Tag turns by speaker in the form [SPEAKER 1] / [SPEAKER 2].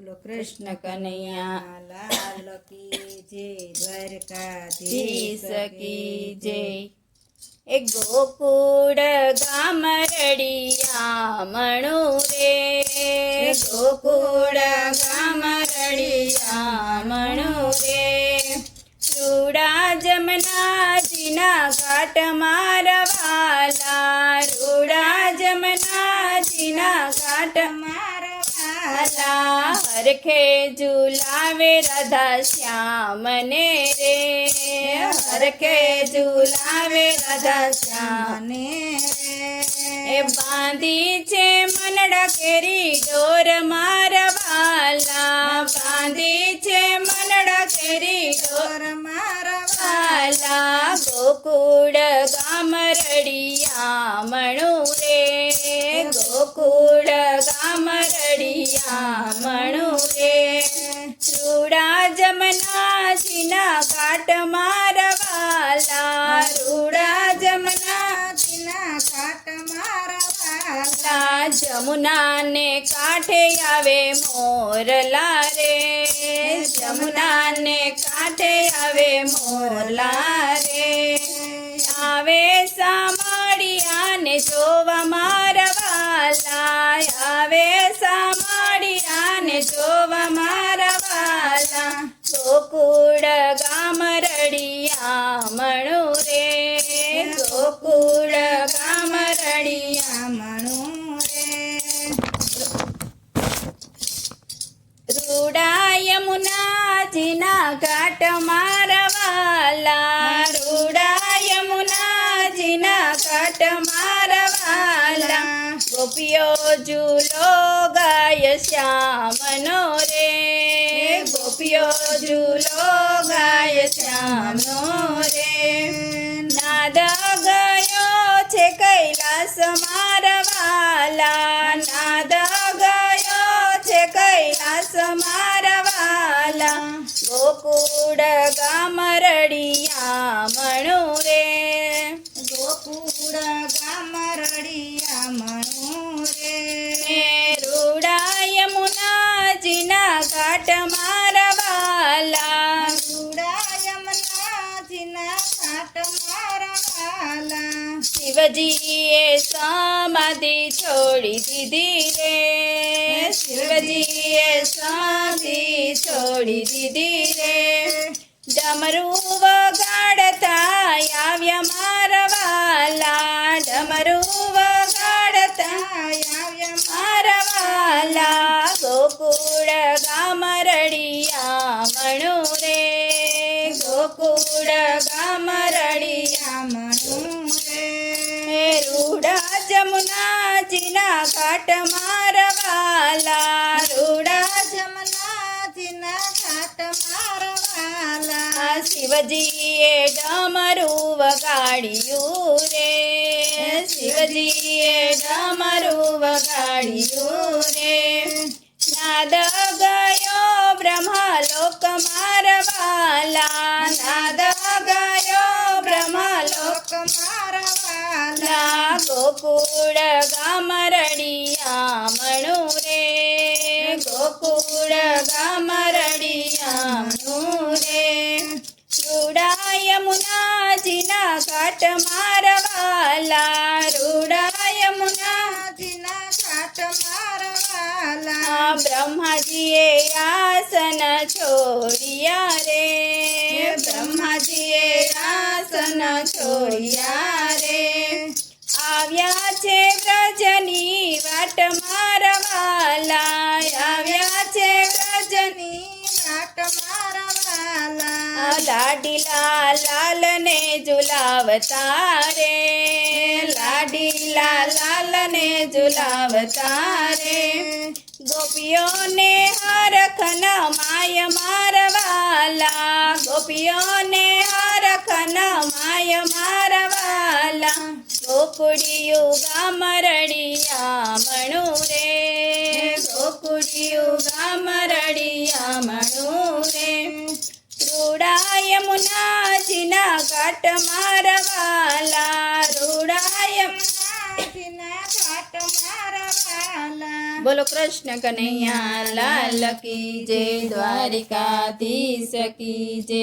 [SPEAKER 1] બોલો કૃષ્ણ કનૈયા લાલ કી જય, દ્વારકાધીશ કી જય।
[SPEAKER 2] એક ગોકુળ ગામ રળિયામણું રે,
[SPEAKER 1] ગોકુળ ગામ રળિયામણું
[SPEAKER 2] રે। રૂડા જમનાજીના ઘાટ મારવાલા, રૂડા જમનાજીના ઘાટ મારવાલા। હરખે ઝુલાવે રાધા શ્યામને રે, હરખે ઝુલાવે રાધા શ્યામને રે। બાંધી છે મનડા કેરી ડોર મારવાલા, બાંધી છે મનડા કેરી ડોર મારવાલા। ગોકુળ ગામ રળિયામણું રે, ગોકુળ ગામ રળિયામણું રે। રૂડા જમનાજીના ઘાટ મારવાલા, રૂડા જમનાજીના ઘાટ મારવાલા। જમુનાને કાંઠે આવે મોરલા રે, જમુનાને કાંઠે આવે મોરલા રે। આવે સામળિયાને જોવા મારવાલા, આવે સામળિયાને જોવા મારવાલા। ગોકુળ ગામ રળિયામણું રે, ગોકુળ ગામ રળિયામણું રે। રૂડા યમુનાજીના ઘાટ મારવાલા, રૂડા યમુનાજીના ઘાટ મારવાલા। ગોપીઓ ઝૂલો ગાય શ્યામનો રે, ગોપીઓ ઝૂલો ગાય શ્યામનો રે। નાદ ગયો છે કૈલાસ મારવાલા, નાદ ગયો છે કૈલાસ મારવાલા। ગોકુળ ગામ રળિયામણું રે,
[SPEAKER 1] ગોકુળ ગામ રળિયામણું રે।
[SPEAKER 2] રૂડા યમુનાજીના ઘાટ મારવાલા,
[SPEAKER 1] રૂડા યમુનાજીના ઘાટ મારવાલા।
[SPEAKER 2] શિવજીએ સમાધિ છોડી દીધી રે, શિવજીએ સમાધિ છોડી દીધી રે। ડમરું વગાડતા આવ્યા મારવાલા, ડમરું વગાડતા આવ્યા મારવાલા। ગોકુળ ગામ રળિયામણું રે, ગોકુળ ગામ રળિયામણું રે। રૂડા જમનાજીના ઘાટ મારવાલા, રૂડા
[SPEAKER 1] જમનાજીના ઘાટ મારવાલા।
[SPEAKER 2] શિવજીએ ડમરું વગાડ્યું રે, શિવજીએ ડમરું વગાડ્યું રે। નાદ ગયો બ્રહ્મલોક મારવાલા, નાદ ગયો બ્રહ્મલોક મારવાલા। ગોકુળ ગામ રળિયામણું રે, ગોકુળ ગામ રળિયામણું રે। રૂડા યમુનાજીના ઘાટ મારવાલા, રૂડા યમુનાજીના
[SPEAKER 1] ઘાટ મારવાલા।
[SPEAKER 2] બ્રહ્માજીએ આસન છોડ્યા રે, બ્રહ્માજીએ આસન છોડ્યા રે। આવ્યા છે વ્રજની વાટ મારવાલા, આવ્યા છે વ્રજની
[SPEAKER 1] ઘાટ મારવાલા।
[SPEAKER 2] લાડીલા લાલને ઝુલાવતા રે, લાડીલા લાલને ઝુલાવતા રે। ગોપીઓને હરખન માય મારવાલા, ગોપીઓને હરખન માય મારવાલા। ગોકુળિયું ગામ રળિયામણું રે, ગોકુળિયું ગામ રળિયામણું રે। રૂડા યમુનાજીના ઘાટ મારવાલા, રૂડા યમુનાજીના
[SPEAKER 1] ઘાટ મારવાલા।
[SPEAKER 2] બોલો કૃષ્ણ કનૈયા લાલ કી જય, દ્વારિકાધીશ કી જય.